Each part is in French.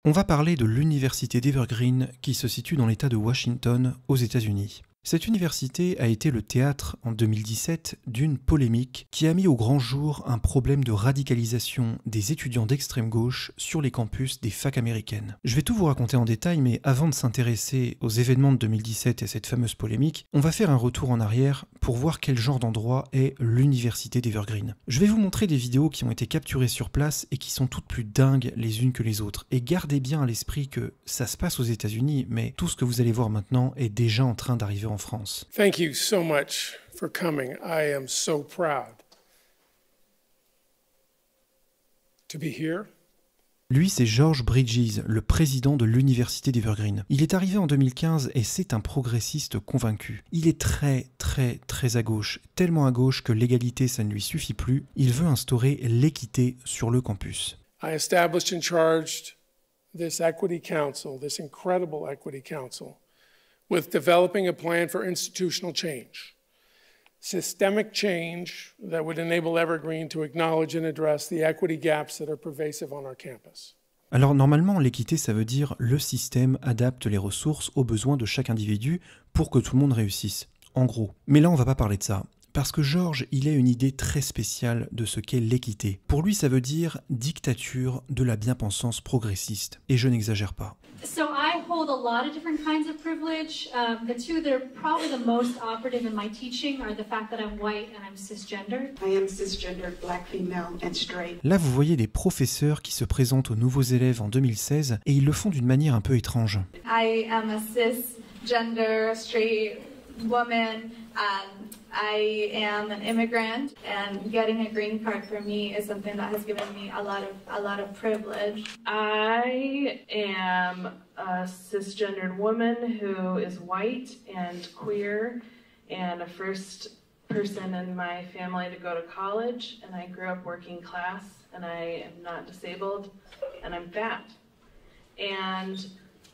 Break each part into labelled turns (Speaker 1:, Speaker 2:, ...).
Speaker 1: On va parler de l'université d'Evergreen qui se situe dans l'État de Washington aux États-Unis. Cette université a été le théâtre en 2017 d'une polémique qui a mis au grand jour un problème de radicalisation des étudiants d'extrême gauche sur les campus des facs américaines. Je vais tout vous raconter en détail, mais avant de s'intéresser aux événements de 2017 et cette fameuse polémique, on va faire un retour en arrière pour voir quel genre d'endroit est l'université d'Evergreen. Je vais vous montrer des vidéos qui ont été capturées sur place et qui sont toutes plus dingues les unes que les autres. Et gardez bien à l'esprit que ça se passe aux États-Unis, mais tout ce que vous allez voir maintenant est déjà en train d'arriver en France.
Speaker 2: Thank you so much for coming. I am so proud to be here.
Speaker 1: Lui, c'est George Bridges, le président de l'université d'Evergreen. Il est arrivé en 2015 et c'est un progressiste convaincu. Il est très à gauche, tellement à gauche que l'égalité, ça ne lui suffit plus. Il veut instaurer l'équité sur le campus.
Speaker 2: I established and charged this Equity Council, this incredible Equity Council, with developing a plan for institutional change. Systemic change that would enable Evergreen to acknowledge and address the equity gaps that are pervasive on our campus.
Speaker 1: Alors normalement, l'équité, ça veut dire le système adapte les ressources aux besoins de chaque individu pour que tout le monde réussisse, en gros. Mais là, on va pas parler de ça. Parce que George, il a une idée très spéciale de ce qu'est l'équité. Pour lui, ça veut dire dictature de la bien-pensance progressiste. Et je n'exagère pas.
Speaker 3: So I hold a lot of different kinds of privilege. The two that are probably the most operative in my teaching are the fact that I'm white and I'm cisgendered.
Speaker 4: I am cisgendered, black female and straight.
Speaker 1: Là, vous voyez des professeurs qui se présentent aux nouveaux élèves en 2016 et ils le font d'une manière un peu étrange.
Speaker 3: I am a cisgender, straight woman. I am an immigrant, and getting a green card for me is something that has given me a lot of privilege.
Speaker 5: I am a cisgendered woman who is white and queer, and a first person in my family to go to college, and I grew up working class, and I am not disabled, and I'm fat. And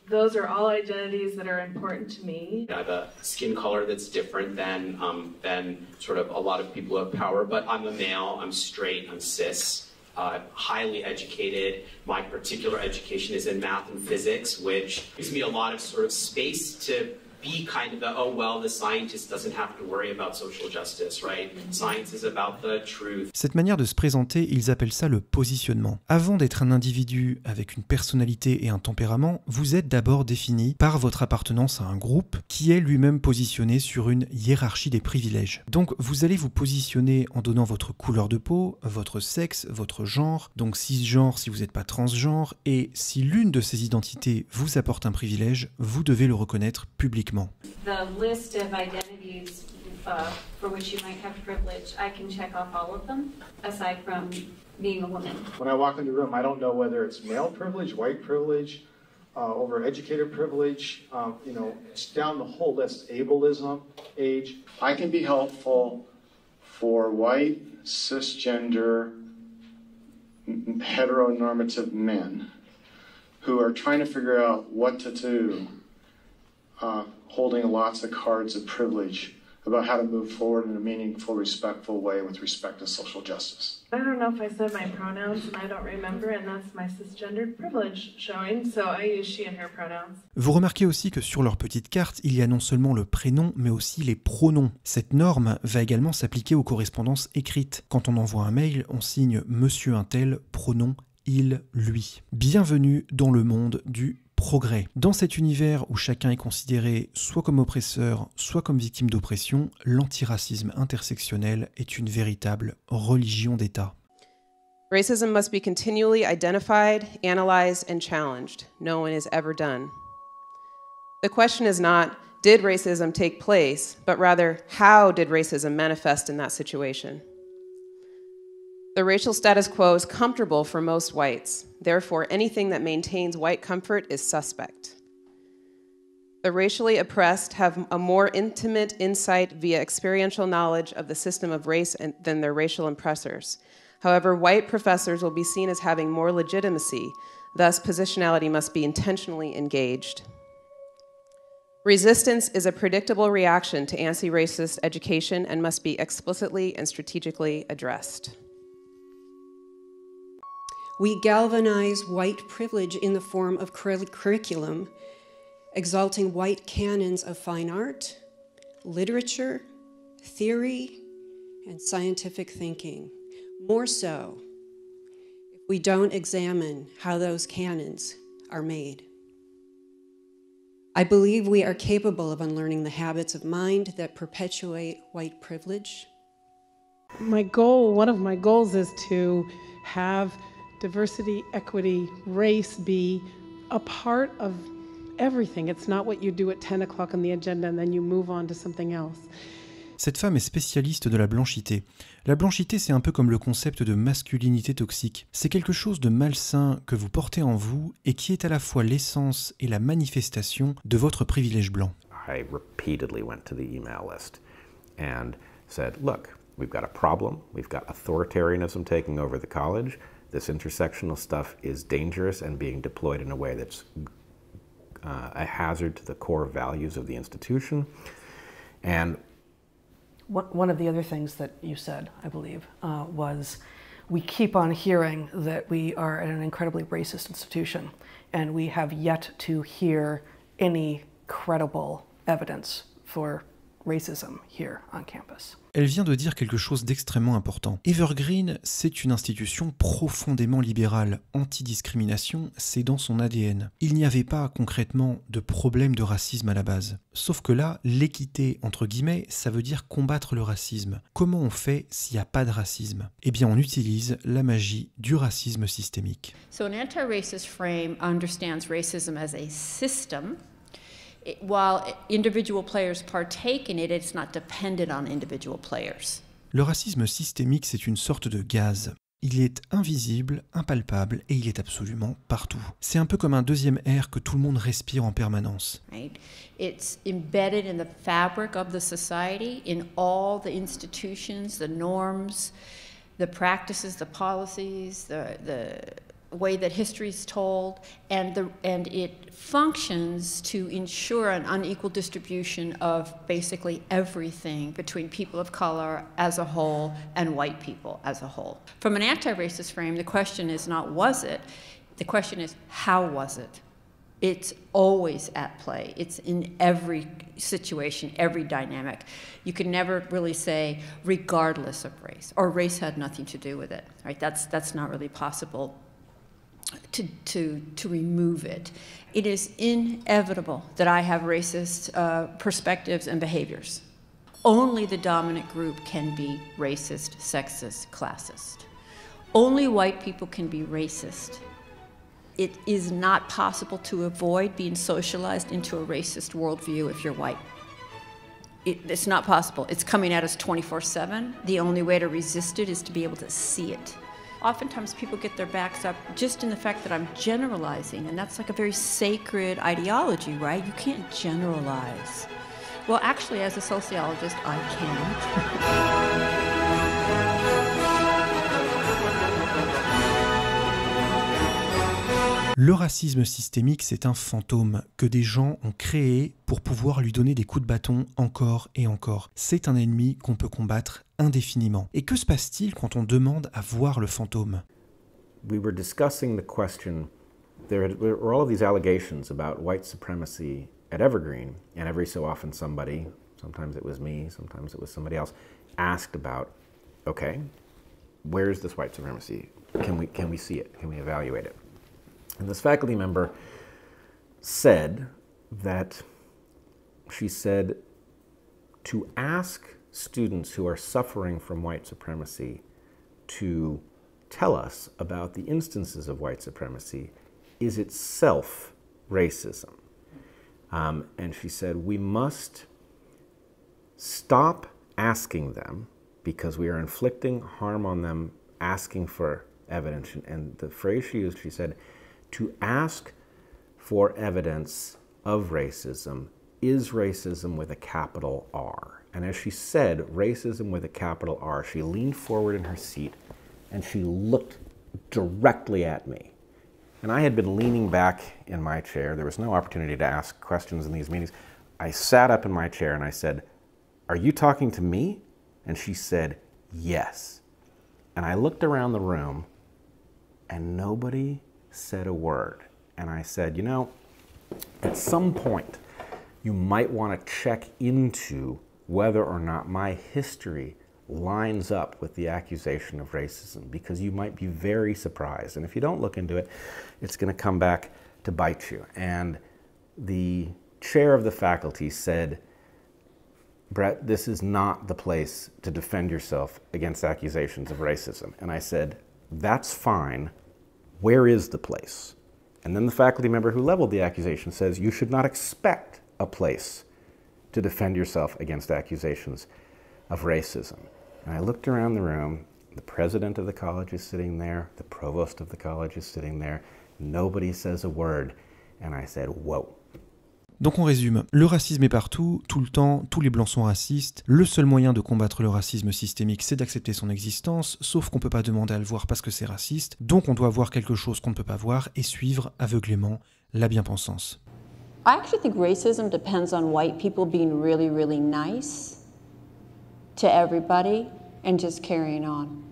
Speaker 5: those are all identities that are important to me.
Speaker 6: I have a skin color that's different than sort of a lot of people who have power, but I'm a male, I'm straight, I'm cis, highly educated. My particular education is in math and physics, which gives me a lot of sort of space to be kind of the, oh, well, the scientist doesn't have to worry about social justice, right? Science is about the truth.
Speaker 1: Cette manière de se présenter, ils appellent ça le positionnement. Avant d'être un individu avec une personnalité et un tempérament, vous êtes d'abord défini par votre appartenance à un groupe qui est lui-même positionné sur une hiérarchie des privilèges. Donc vous allez vous positionner en donnant votre couleur de peau, votre sexe, votre genre, donc cisgenre si vous n'êtes pas transgenre, et si l'une de ces identités vous apporte un privilège, vous devez le reconnaître publiquement.
Speaker 3: The list of identities for which you might have privilege, I can check off all of them, aside from being a woman.
Speaker 7: When I walk into the room, I don't know whether it's male privilege, white privilege, overeducated privilege, it's down the whole list, ableism, age. I can be helpful for white, cisgender, heteronormative men who are trying to figure out what to do, holding lots of cards of privilege about how to move forward in a meaningful, respectful way with respect to social justice.
Speaker 5: I don't know if I said my pronouns and I don't remember, and that's my cisgendered privilege showing, so I use she and her pronouns.
Speaker 1: Vous remarquez aussi que sur leur petite carte, il y a non seulement le prénom, mais aussi les pronoms. Cette norme va également s'appliquer aux correspondances écrites. Quand on envoie un mail, on signe Monsieur un tel, pronom il, lui. Bienvenue dans le monde du progrès. Dans cet univers où chacun est considéré soit comme oppresseur, soit comme victime d'oppression, l'antiracisme intersectionnel est une véritable religion d'État.
Speaker 8: Racism must be continually identified, analyzed, and challenged. No one is ever done. The question is not, did racism take place, but rather, how did racism manifest in that situation? The racial status quo is comfortable for most whites. Therefore, anything that maintains white comfort is suspect. The racially oppressed have a more intimate insight via experiential knowledge of the system of race than their racial oppressors. However, white professors will be seen as having more legitimacy. Thus, positionality must be intentionally engaged. Resistance is a predictable reaction to anti-racist education and must be explicitly and strategically addressed.
Speaker 9: We galvanize white privilege in the form of curriculum, exalting white canons of fine art, literature, theory, and scientific thinking. More so, if we don't examine how those canons are made. I believe we are capable of unlearning the habits of mind that perpetuate white privilege.
Speaker 10: One of my goals is to have diversity, equity, race be a part of everything. It's not what you do at 10 o'clock on the agenda and then you move on to something else.
Speaker 1: Cette femme est spécialiste de la blanchité. La blanchité, c'est un peu comme le concept de masculinité toxique. C'est quelque chose de malsain que vous portez en vous et qui est à la fois l'essence et la manifestation de votre privilège blanc.
Speaker 11: I repeatedly went to the email list and said, look, we've got a problem, we've got authoritarianism taking over the college, this intersectional stuff is dangerous and being deployed in a way that's a hazard to the core values of the institution. And
Speaker 12: one of the other things that you said, I believe, was we keep on hearing that we are an incredibly racist institution, and we have yet to hear any credible evidence for racism here on campus.
Speaker 1: Elle vient de dire quelque chose d'extrêmement important. Evergreen, c'est une institution profondément libérale. Anti-discrimination, c'est dans son ADN. Il n'y avait pas concrètement de problème de racisme à la base. Sauf que là, l'équité, entre guillemets, ça veut dire combattre le racisme. Comment on fait s'il n'y a pas de racisme? Eh bien, on utilise la magie du racisme systémique.
Speaker 13: So an anti-racist frame understands racism as a system. While individual players partake in it, it's not dependent on individual players.
Speaker 1: Le racisme systémique, c'est une sorte de gaz. Il est invisible, impalpable et il est absolument partout. C'est un peu comme un deuxième air que tout le monde respire en permanence.
Speaker 13: Right? It's embedded in the fabric of the society, in all the institutions, the norms, the practices, the policies, the way that history is told, and it functions to ensure an unequal distribution of basically everything between people of color as a whole and white people as a whole. From an anti-racist frame, the question is not was it, the question is how was it? It's always at play. It's in every situation, every dynamic. You can never really say regardless of race, or race had nothing to do with it, right? That's not really possible. To remove it. It is inevitable that I have racist perspectives and behaviors. Only the dominant group can be racist, sexist, classist. Only white people can be racist. It is not possible to avoid being socialized into a racist worldview if you're white. It's not possible. It's coming at us 24/7. The only way to resist it is to be able to see it. Oftentimes people get their backs up just in the fact that I'm generalizing, and that's like a very sacred ideology, right? You can't generalize. Well, actually, as a sociologist, I can.
Speaker 1: Le racisme systémique, c'est un fantôme que des gens ont créé pour pouvoir lui donner des coups de bâton encore et encore. C'est un ennemi qu'on peut combattre indéfiniment. Et que se passe-t-il quand on demande à voir le fantôme?
Speaker 11: We were discussing the question, there were all of these allegations about white supremacy at Evergreen, and every so often somebody, sometimes it was me, sometimes it was somebody else, asked about, okay, where is this white supremacy? Can we see it? Can we evaluate it? And this faculty member said that, she said, to ask students who are suffering from white supremacy to tell us about the instances of white supremacy is itself racism. And she said, we must stop asking them because we are inflicting harm on them, asking for evidence. And the phrase she used, she said, to ask for evidence of racism is racism with a capital R. And as she said, racism with a capital R, she leaned forward in her seat and she looked directly at me. And I had been leaning back in my chair. There was no opportunity to ask questions in these meetings. I sat up in my chair and I said, "Are you talking to me?" And she said, "Yes." And I looked around the room and nobody said a word. And I said, you know, at some point, you might want to check into whether or not my history lines up with the accusation of racism, because you might be very surprised. And if you don't look into it, it's going to come back to bite you. And the chair of the faculty said, Brett, this is not the place to defend yourself against accusations of racism. And I said, that's fine. Where is the place? And then the faculty member who leveled the accusation says, you should not expect a place to defend yourself against accusations of racism. And I looked around the room, the president of the college is sitting there, the provost of the college is sitting there, nobody says a word, and I said, whoa.
Speaker 1: Donc on résume, le racisme est partout, tout le temps, tous les blancs sont racistes, le seul moyen de combattre le racisme systémique c'est d'accepter son existence, sauf qu'on peut pas demander à le voir parce que c'est raciste, donc on doit voir quelque chose qu'on ne peut pas voir et suivre aveuglément la bien-pensance.
Speaker 14: I actually think racism depends on white people being really, really nice to everybody and just carrying on,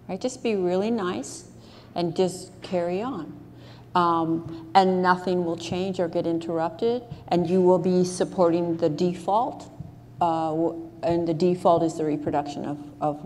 Speaker 14: right? Just be really nice and just carry on. And nothing will change or get interrupted, and you will be supporting the default, and the default is the reproduction of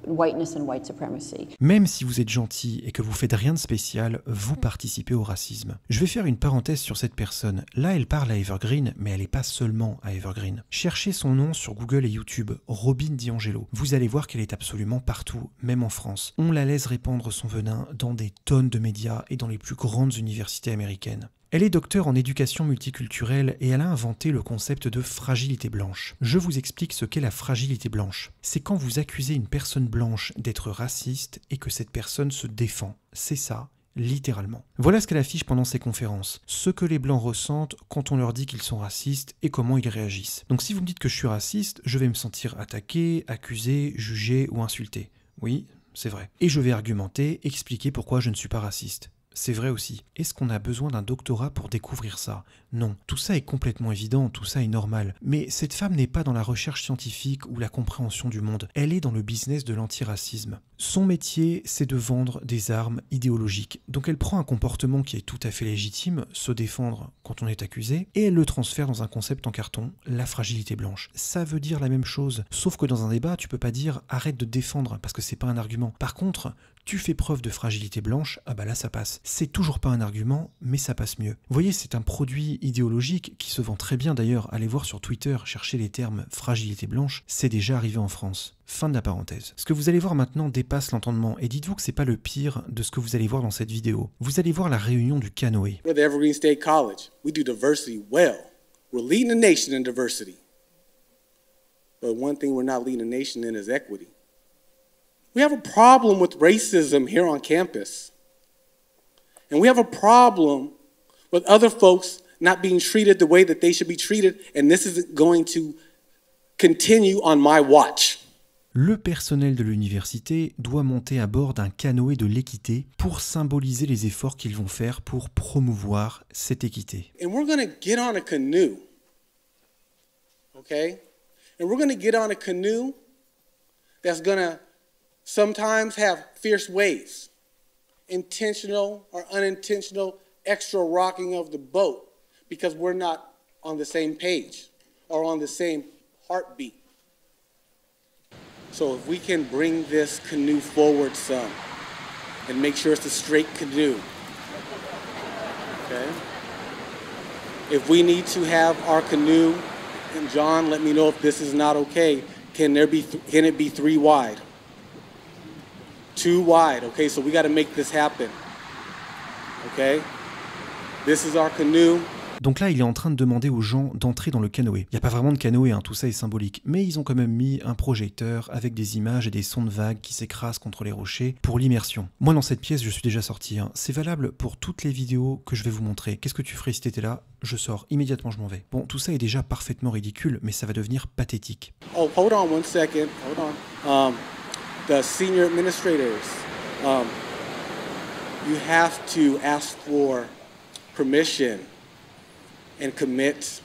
Speaker 14: whiteness and white supremacy.
Speaker 1: Même si vous êtes gentil et que vous faites rien de spécial, vous participez au racisme. Je vais faire une parenthèse sur cette personne. Là, elle parle à Evergreen, mais elle n'est pas seulement à Evergreen. Cherchez son nom sur Google et YouTube, Robin DiAngelo. Vous allez voir qu'elle est absolument partout, même en France. On la laisse répandre son venin dans des tonnes de médias et dans les plus grandes universités américaines. Elle est docteure en éducation multiculturelle et elle a inventé le concept de fragilité blanche. Je vous explique ce qu'est la fragilité blanche. C'est quand vous accusez une personne blanche d'être raciste et que cette personne se défend. C'est ça, littéralement. Voilà ce qu'elle affiche pendant ses conférences. Ce que les blancs ressentent quand on leur dit qu'ils sont racistes et comment ils réagissent. Donc si vous me dites que je suis raciste, je vais me sentir attaqué, accusé, jugé ou insulté. Oui, c'est vrai. Et je vais argumenter, expliquer pourquoi je ne suis pas raciste. C'est vrai aussi. Est-ce qu'on a besoin d'un doctorat pour découvrir ça? Non. Tout ça est complètement évident, tout ça est normal. Mais cette femme n'est pas dans la recherche scientifique ou la compréhension du monde. Elle est dans le business de l'antiracisme. Son métier, c'est de vendre des armes idéologiques. Donc elle prend un comportement qui est tout à fait légitime, se défendre quand on est accusé, et elle le transfère dans un concept en carton, la fragilité blanche. Ça veut dire la même chose, sauf que dans un débat, tu peux pas dire « arrête de te défendre » parce que c'est pas un argument. Par contre, tu fais preuve de fragilité blanche, ah bah là ça passe. C'est toujours pas un argument, mais ça passe mieux. Vous voyez, c'est un produit idéologique qui se vend très bien d'ailleurs. Allez voir sur Twitter, cherchez les termes fragilité blanche, c'est déjà arrivé en France. Fin de la parenthèse. Ce que vous allez voir maintenant dépasse l'entendement, et dites-vous que c'est pas le pire de ce que vous allez voir dans cette vidéo. Vous allez voir la réunion du canoë.
Speaker 15: We're the Evergreen State College. We do diversity well. We're leading the nation in diversity. But one thing we're not leading the nation in is equity. We have a problem with racism here on campus. And we have a problem with other folks not being treated the way that they should be treated, and this is going to continue on my watch.
Speaker 1: Le personnel de l'université doit monter à bord d'un canoë de l'équité pour symboliser les efforts qu'ils vont faire pour promouvoir cette équité.
Speaker 15: And we're going to get on a canoe, okay? And we're going to get on a canoe that's going to sometimes have fierce waves, intentional or unintentional extra rocking of the boat because we're not on the same page or on the same heartbeat. So if we can bring this canoe forward some and make sure it's a straight canoe, okay? If we need to have our canoe, and John, let me know if this is not okay, can it be 3 wide? 2 wide, okay? So we got to make this happen, okay? This is our canoe.
Speaker 1: Donc là, il est en train de demander aux gens d'entrer dans le canoë. Il n'y a pas vraiment de canoë, tout ça est symbolique. Mais ils ont quand même mis un projecteur avec des images et des sons de vagues qui s'écrasent contre les rochers pour l'immersion. Moi, dans cette pièce, je suis déjà sorti. C'est valable pour toutes les vidéos que je vais vous montrer. Qu'est-ce que tu ferais si t'étais là? Je sors. Immédiatement, je m'en vais. Bon, tout ça est déjà parfaitement ridicule, mais ça va devenir pathétique.
Speaker 15: Oh, hold on one second. Hold on. The senior administrators, you have to ask for permission and commit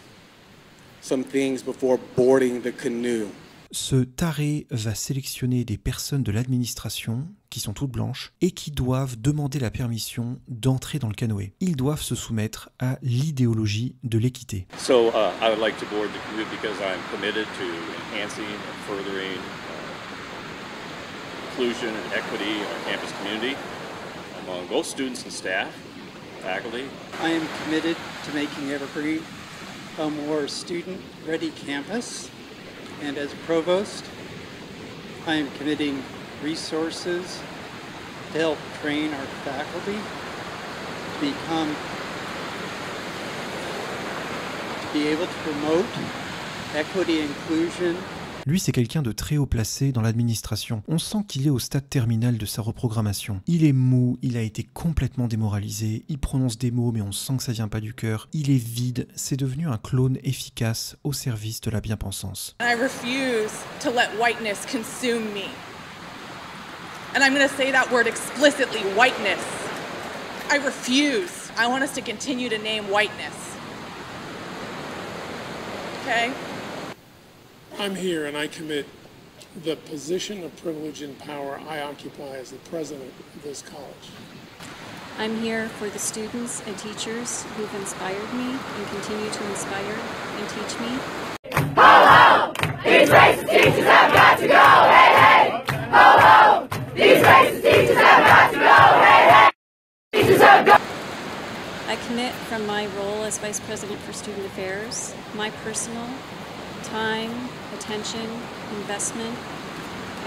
Speaker 15: some things before boarding the canoe.
Speaker 1: ce taré va sélectionner des personnes de l'administration qui sont toutes blanches et qui doivent demander la permission d'entrer dans le canoë. Ils doivent se soumettre à l'idéologie de l'équité.
Speaker 16: So I would like to board the canoe because I'm committed to enhancing and furthering inclusion and equity in our campus community among both students and staff, faculty.
Speaker 17: I am committed to making Evergreen a more student-ready campus, and as provost, I am committing resources to help train our faculty to be able to promote equity and inclusion.
Speaker 1: Lui, c'est quelqu'un de très haut placé dans l'administration. On sent qu'il est au stade terminal de sa reprogrammation. Il est mou, il a été complètement démoralisé, il prononce des mots mais on sent que ça vient pas du cœur. Il est vide, c'est devenu un clone efficace au service de la bien-pensance.
Speaker 18: I refuse to let whiteness consume me. And I'm going to say that word explicitly, whiteness. I refuse. I want us to continue to name whiteness. Okay?
Speaker 2: I'm here and I commit the position of privilege and power I occupy as the president of this college.
Speaker 19: I'm here for the students and teachers who've inspired me and continue to inspire and teach me.
Speaker 20: Ho ho! These racist teachers have got to go! Hey hey! Ho ho! These racist teachers have got to go! Hey hey! Teachers have got.
Speaker 19: I commit from my role as Vice President for Student Affairs, my personal time, attention, investment,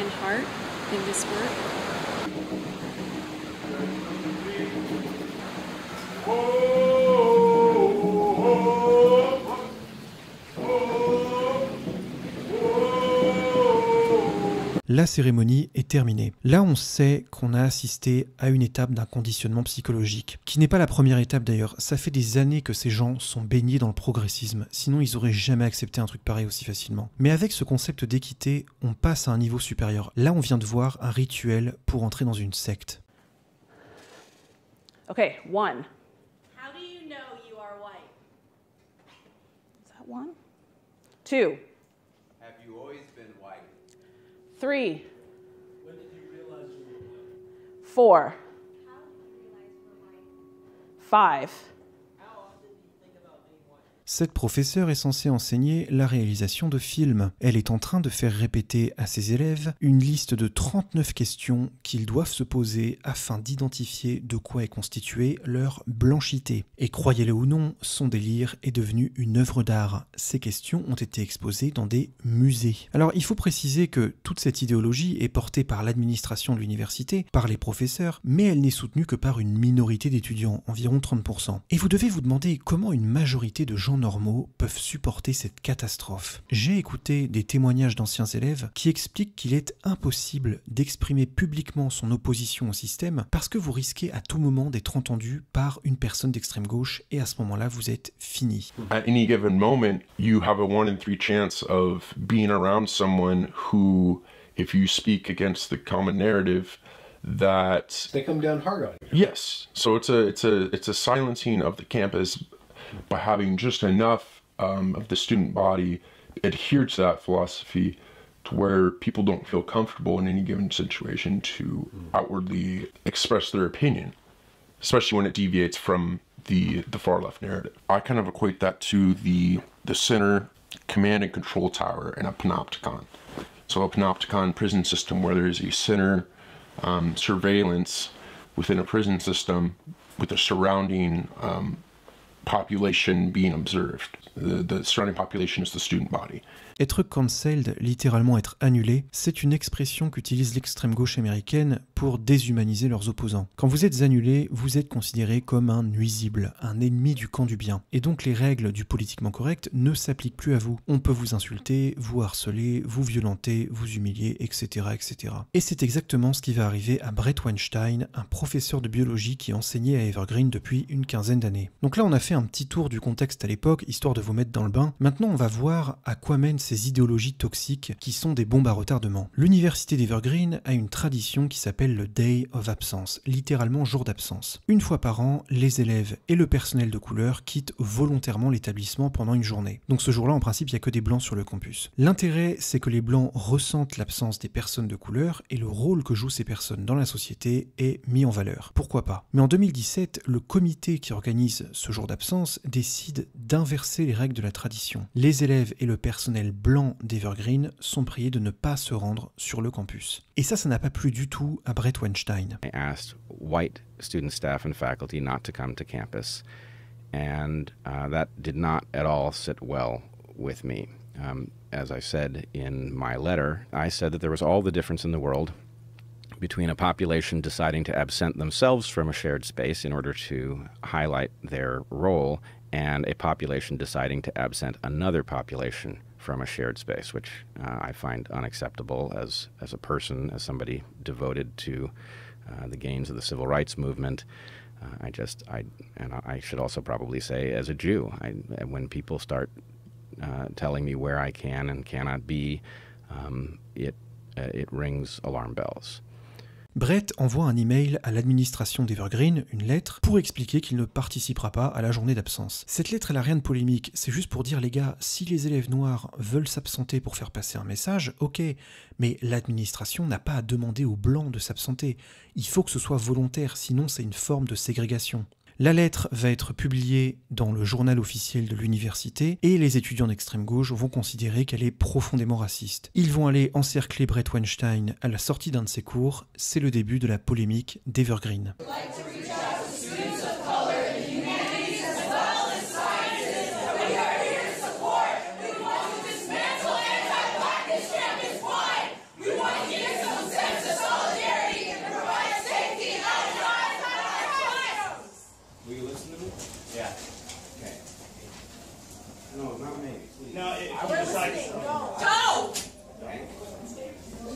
Speaker 19: and heart in this work.
Speaker 1: La cérémonie est terminée. Là, on sait qu'on a assisté à une étape d'un conditionnement psychologique, qui n'est pas la première étape d'ailleurs. Ça fait des années que ces gens sont baignés dans le progressisme, sinon ils auraient jamais accepté un truc pareil aussi facilement. Mais avec ce concept d'équité, on passe à un niveau supérieur. Là, on vient de voir un rituel pour entrer dans une secte.
Speaker 12: Okay, 1.
Speaker 21: How do you know you are white?
Speaker 12: Is that 1? 2.
Speaker 22: Have you always been white?
Speaker 12: 3.
Speaker 21: When did you realize you were white?
Speaker 12: 4.
Speaker 21: How did you realize you were white?
Speaker 12: 5.
Speaker 21: How often do you think about being white?
Speaker 1: Cette professeure est censée enseigner la réalisation de films. Elle est en train de faire répéter à ses élèves une liste de 39 questions qu'ils doivent se poser afin d'identifier de quoi est constituée leur blanchité. Et croyez-le ou non, son délire est devenu une œuvre d'art. Ces questions ont été exposées dans des musées. Alors il faut préciser que toute cette idéologie est portée par l'administration de l'université, par les professeurs, mais elle n'est soutenue que par une minorité d'étudiants, environ 30%. Et vous devez vous demander comment une majorité de gens normaux peuvent supporter cette catastrophe. J'ai écouté des témoignages d'anciens élèves qui expliquent qu'il est impossible d'exprimer publiquement son opposition au système parce que vous risquez à tout moment d'être entendu par une personne d'extrême gauche et à ce moment-là, vous êtes fini.
Speaker 23: At any given moment, you have a 1 in 3 chance of being around someone who, if you speak against the common narrative, that
Speaker 22: They come down hard on you.
Speaker 23: yes. So it's a silencing of the campus by having just enough of the student body adhere to that philosophy to where people don't feel comfortable in any given situation to outwardly express their opinion, especially when it deviates from the far left narrative. I kind of equate that to the center command and control tower in a panopticon. So a panopticon prison system where there's a center surveillance within a prison system with the surrounding population being observed. The surrounding population is the student body.
Speaker 1: Être cancelled, littéralement être annulé, c'est une expression qu'utilise l'extrême gauche américaine pour déshumaniser leurs opposants. Quand vous êtes annulé, vous êtes considéré comme un nuisible, un ennemi du camp du bien. Et donc les règles du politiquement correct ne s'appliquent plus à vous. On peut vous insulter, vous harceler, vous violenter, vous humilier, etc. etc. Et c'est exactement ce qui va arriver à Brett Weinstein, un professeur de biologie qui enseignait à Evergreen depuis une quinzaine d'années. Donc là on a fait un petit tour du contexte à l'époque, histoire de vous mettre dans le bain. Maintenant on va voir à quoi mènent ces idéologies toxiques qui sont des bombes à retardement. L'université d'Evergreen a une tradition qui s'appelle appelle le Day of Absence, littéralement jour d'absence. Une fois par an, les élèves et le personnel de couleur quittent volontairement l'établissement pendant une journée. Donc ce jour-là, en principe, il n'y a que des blancs sur le campus. L'intérêt, c'est que les blancs ressentent l'absence des personnes de couleur et le rôle que jouent ces personnes dans la société est mis en valeur. Pourquoi pas? Mais en 2017, le comité qui organise ce jour d'absence décide d'inverser les règles de la tradition. Les élèves et le personnel blanc d'Evergreen sont priés de ne pas se rendre sur le campus. Et ça n'a pas plu du tout à Brett Weinstein.
Speaker 11: I asked white student staff and faculty not to come to campus, and that did not at all sit well with me. As I said in my letter, I said that there was all the difference in the world between a population deciding to absent themselves from a shared space in order to highlight their role and a population deciding to absent another population from a shared space, which I find unacceptable as a person, as somebody devoted to the gains of the civil rights movement. And I should also probably say, as a Jew, when people start telling me where I can and cannot be, it rings alarm bells.
Speaker 1: Brett envoie un email à l'administration d'Evergreen, une lettre, pour expliquer qu'il ne participera pas à la journée d'absence. Cette lettre, elle a rien de polémique, c'est juste pour dire, les gars, si les élèves noirs veulent s'absenter pour faire passer un message, ok, mais l'administration n'a pas à demander aux blancs de s'absenter. Il faut que ce soit volontaire, sinon c'est une forme de ségrégation. La lettre va être publiée dans le journal officiel de l'université et les étudiants d'extrême gauche vont considérer qu'elle est profondément raciste. Ils vont aller encercler Brett Weinstein à la sortie d'un de ses cours. C'est le début de la polémique d'Evergreen.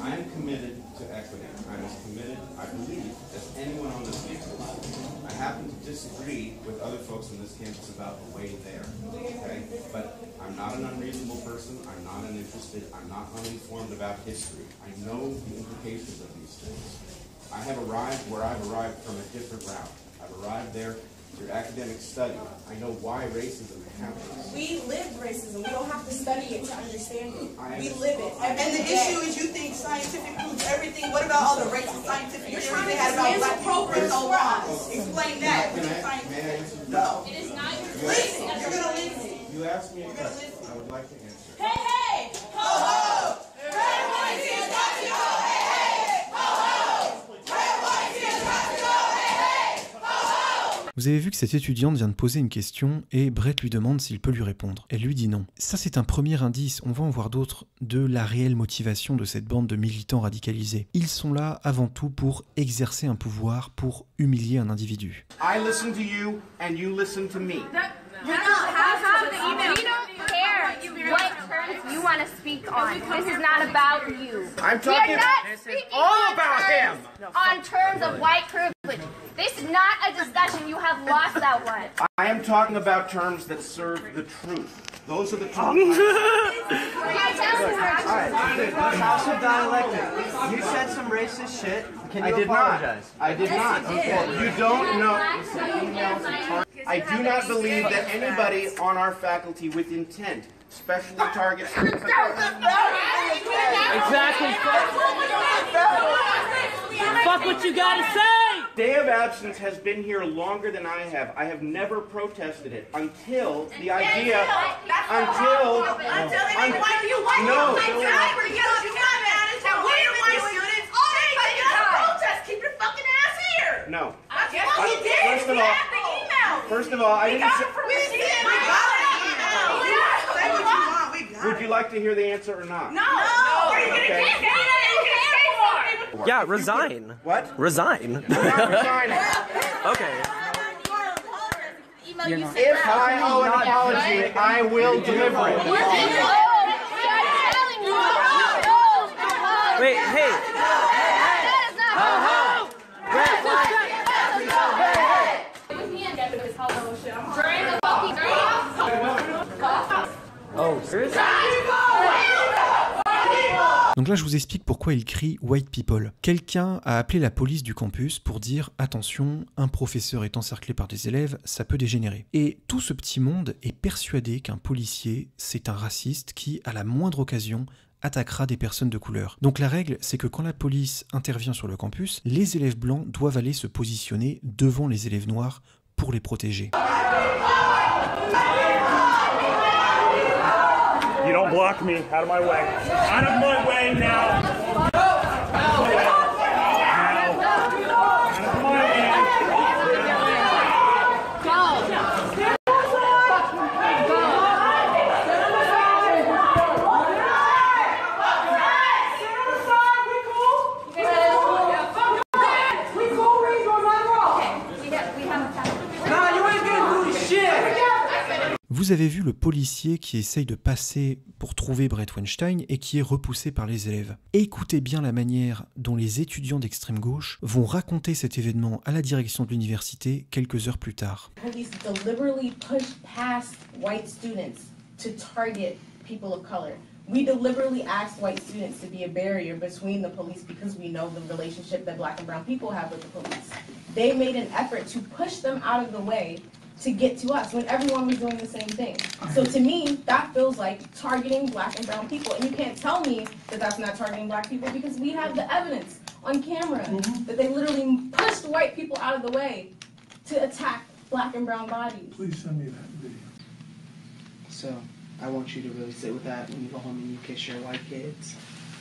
Speaker 11: I am committed to equity. I'm as committed, I believe, as anyone on this campus. I happen to disagree with other folks on this campus about the way there, okay? But I'm not an unreasonable person. I'm not uninterested. I'm not uninformed about history. I know the implications of these things. I have arrived where I've arrived from a different route. I've arrived there through academic study. I know why racism happens.
Speaker 3: We live racism. We don't have to study it to understand it. We live it. And the issue is you think scientific proves everything. What about all the racist scientific theories they had about black people for so long? Explain that.
Speaker 11: May I answer?
Speaker 3: No. It is not your listen. You're going to listen.
Speaker 11: You asked me a question. I would like to answer.
Speaker 3: Hey, hey! Ho, ho! Red, white, tears got to go! Hey, hey! Ho, ho! Red, white, tears got to go! Hey, hey! Ho, ho!
Speaker 1: Vous avez vu que cette étudiante vient de poser une question et Brett lui demande s'il peut lui répondre. Elle lui dit non. Ça, c'est un premier indice, on va en voir d'autres, de la réelle motivation de cette bande de militants radicalisés. Ils sont là avant tout pour exercer un pouvoir, pour humilier un individu.
Speaker 4: I listen to you and you listen to me.
Speaker 21: We don't care what terms you want to speak on. This is not about you.
Speaker 4: I'm talking.
Speaker 21: This is all about him. On terms of white privilege. This is not a discussion. You have lost that one.
Speaker 4: I am talking about terms that serve the truth. Those are the terms.
Speaker 6: House of dialectic. You said some racist shit. Can you apologize?
Speaker 4: I did not. You don't know. I do not believe that anybody on our faculty with intent specially targets.
Speaker 6: Exactly. Fuck what you gotta say!
Speaker 4: Day of absence has been here longer than I have. I have never protested it until the idea. Until
Speaker 3: white people.
Speaker 4: No.
Speaker 3: Keep your fucking ass here.
Speaker 4: No.
Speaker 3: Yes, he did.
Speaker 4: First of all, I didn't say. Would you like to hear the answer or not?
Speaker 3: No. Are you going to get
Speaker 6: Yeah, resign.
Speaker 4: What?
Speaker 6: Resign.
Speaker 4: I'm not resigning.
Speaker 6: Okay.
Speaker 4: If I owe an apology, I will deliver it.
Speaker 6: Wait, hey.
Speaker 1: Donc Donc là, je vous explique pourquoi il crie « White people ». Quelqu'un a appelé la police du campus pour dire « Attention, un professeur est encerclé par des élèves, ça peut dégénérer ». Et tout ce petit monde est persuadé qu'un policier, c'est un raciste qui, à la moindre occasion, attaquera des personnes de couleur. Donc la règle, c'est que quand la police intervient sur le campus, les élèves blancs doivent aller se positionner devant les élèves noirs pour les protéger.
Speaker 5: You don't block me. Out of my way. Out of my way now.
Speaker 1: Vous avez vu le policier qui essaye de passer pour trouver Brett Weinstein et qui est repoussé par les élèves. Écoutez bien la manière dont les étudiants d'extrême gauche vont raconter cet événement à la direction de l'université quelques heures plus tard.
Speaker 7: Police deliberately push past white students to target people of color. We deliberately asked white students to be a barrier between the police because we know the relationship that black and brown people have with the police. They made an effort to push them out of the way to get to us when everyone was doing the same thing. So to me, that feels like targeting black and brown people. And you can't tell me that that's not targeting black people because we have the evidence on camera that they literally pushed white people out of the way to attack black and brown bodies.
Speaker 2: Please send me that video.
Speaker 6: So I want you to really sit with that when you go home and you kiss your white kids.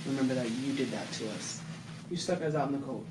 Speaker 6: Remember that you did that to us. You stuck us out in the cold.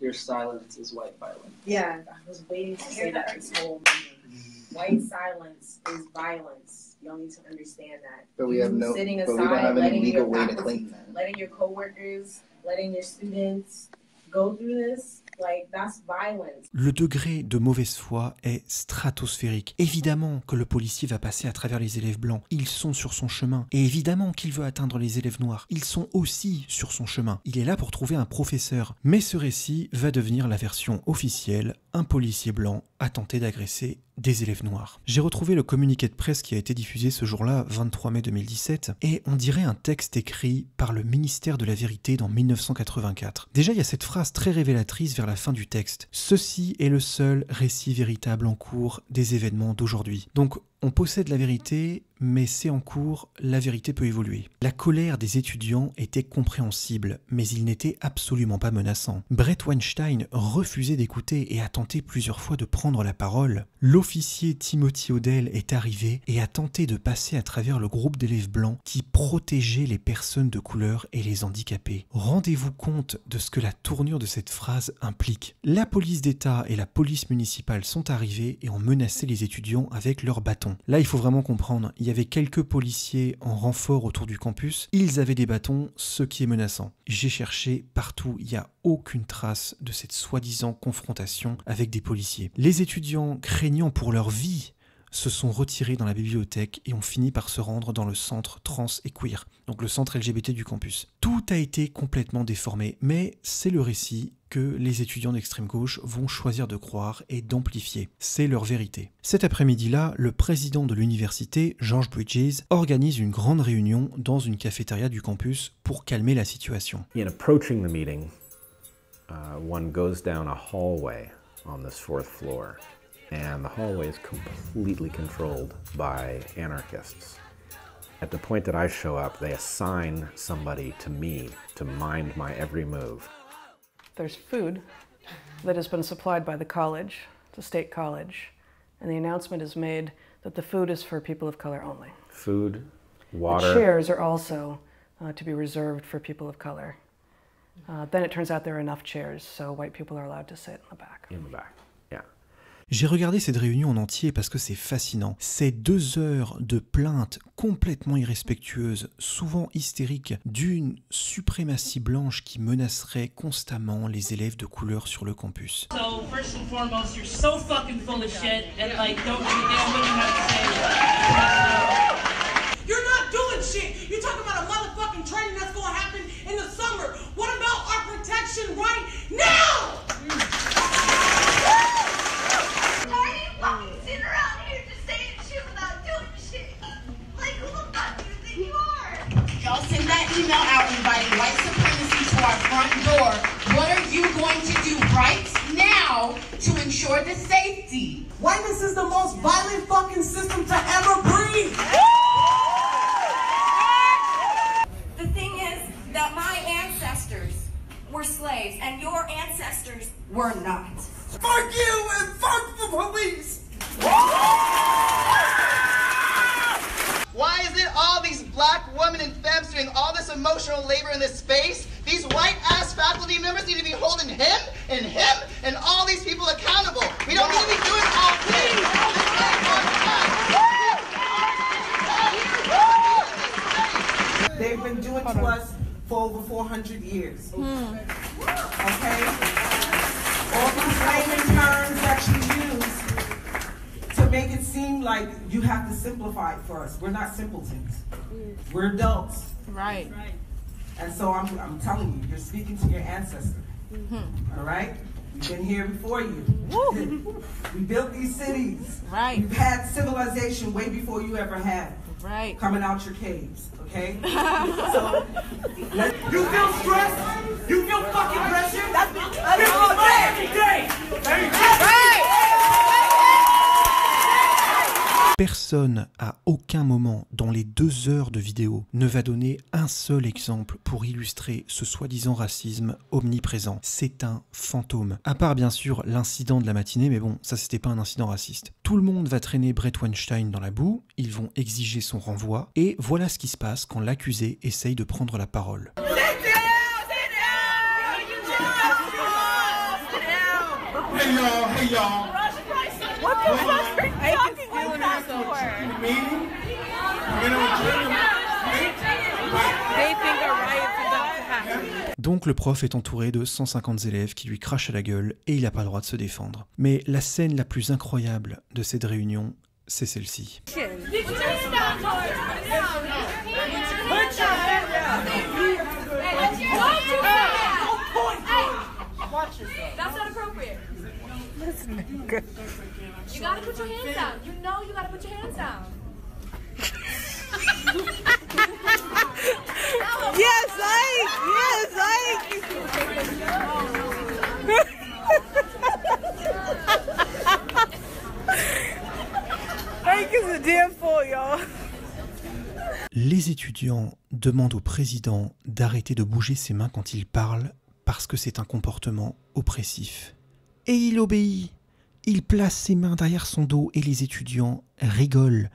Speaker 6: Your silence is white violence.
Speaker 7: Yeah, I was waiting to say that this whole meeting. White silence is violence. Y'all need to understand that.
Speaker 6: But we have
Speaker 7: You
Speaker 6: no,
Speaker 7: sitting
Speaker 6: but
Speaker 7: aside,
Speaker 6: we don't have any
Speaker 7: letting
Speaker 6: legal
Speaker 7: your
Speaker 6: way to
Speaker 7: faculty,
Speaker 6: claim that.
Speaker 7: letting your coworkers, letting your students go through this, like that's violence.
Speaker 1: Le degré de mauvaise foi est stratosphérique. Évidemment que le policier va passer à travers les élèves blancs. Ils sont sur son chemin. Et évidemment qu'il veut atteindre les élèves noirs. Ils sont aussi sur son chemin. Il est là pour trouver un professeur. Mais ce récit va devenir la version officielle. Un policier blanc a tenté d'agresser des élèves noirs. J'ai retrouvé le communiqué de presse qui a été diffusé ce jour-là, 23 mai 2017, et on dirait un texte écrit par le ministère de la Vérité dans 1984. Déjà, il y a cette phrase très révélatrice vers la fin du texte. Ceci est le seul récit véritable en cours des événements d'aujourd'hui. Donc, on possède la vérité, mais c'est en cours, la vérité peut évoluer. La colère des étudiants était compréhensible, mais il n'était absolument pas menaçant. Brett Weinstein refusait d'écouter et a tenté plusieurs fois de prendre la parole. L'officier Timothy Odell est arrivé et a tenté de passer à travers le groupe d'élèves blancs qui protégeait les personnes de couleur et les handicapés. Rendez-vous compte de ce que la tournure de cette phrase implique. La police d'État et la police municipale sont arrivés et ont menacé les étudiants avec leurs bâtons. Là, il faut vraiment comprendre, il y avait quelques policiers en renfort autour du campus, ils avaient des bâtons, ce qui est menaçant. J'ai cherché partout, il n'y a aucune trace de cette soi-disant confrontation avec des policiers. Les étudiants, craignant pour leur vie, se sont retirés dans la bibliothèque et ont fini par se rendre dans le centre trans et queer, donc le centre LGBT du campus. Tout a été complètement déformé, mais c'est le récit que les étudiants d'extrême gauche vont choisir de croire et d'amplifier. C'est leur vérité. Cet après-midi-là, le président de l'université, George Bridges, organise une grande réunion dans une cafétéria du campus pour calmer la situation.
Speaker 11: In approaching the meeting, one goes down a hallway on this 4th floor, and the hallway is completely controlled by anarchists. At the point that I show up, they assign somebody to me to mind my every move.
Speaker 12: There's food that has been supplied by the college, the state college, and the announcement is made that the food is for people of color only.
Speaker 11: Food, water.
Speaker 12: The chairs are also to be reserved for people of color. Then it turns out there are enough chairs, so white people are allowed to sit in the back.
Speaker 11: In the back, yeah.
Speaker 1: J'ai regardé cette réunion en entier parce que c'est fascinant. C'est 2 heures de plaintes complètement irrespectueuses, souvent hystériques, d'une suprématie blanche qui menacerait constamment les élèves de couleur sur le campus.
Speaker 8: So first and foremost, you're so fucking full of shit and like don't give a damn what you have to say.
Speaker 3: You're not doing shit. You're talking about a motherfucking training that's going to happen in the summer. What about our protection right now? Y'all send is the most violent fucking system to ever breathe.
Speaker 9: The thing is that my ancestors were slaves and your ancestors were not.
Speaker 3: Fuck you and fuck the police.
Speaker 10: Why is it all these black women and femmes doing all this emotional labor in this space? These white-ass faculty members need to be holding him and all these people accountable. We don't need to be doing all things.
Speaker 3: They've been doing to us for over 400 years. Okay? All these layman terms that you use to make it seem like you have to simplify it for us. We're not simpletons. We're adults.
Speaker 18: Right.
Speaker 3: And so I'm telling you, you're speaking to your ancestors. All right? We've been here before you. We built these cities.
Speaker 18: Right.
Speaker 3: We've had civilization way before you ever had.
Speaker 18: Right.
Speaker 3: Coming out your caves, okay? So, you feel stressed? You feel fucking pressure? That's all day, every day.
Speaker 1: Personne, à aucun moment dans les 2 heures de vidéo, ne va donner un seul exemple pour illustrer ce soi-disant racisme omniprésent. C'est un fantôme. À part bien sûr l'incident de la matinée, mais bon, ça c'était pas un incident raciste. Tout le monde va traîner Bret Weinstein dans la boue, ils vont exiger son renvoi, et voilà ce qui se passe quand l'accusé essaye de prendre la parole.
Speaker 20: Hey y'all.
Speaker 18: What the fuck are you talking like that for? They think a riot's about to happen.
Speaker 1: Donc le prof est entouré de 150 élèves qui lui crachent à la gueule et il n'a pas le droit de se défendre. Mais la scène la plus incroyable de cette réunion, c'est celle-ci.
Speaker 21: That's not appropriate. You gotta put your hands down. You know you gotta put your hands down.
Speaker 18: Yes, Ike! Yes, Ike! Ike is a damn fool, y'all.
Speaker 1: Les étudiants demandent au président d'arrêter de bouger ses mains quand il parle parce que c'est un comportement oppressif. Et il obéit. Il place ses mains derrière son dos et les étudiants rigolent.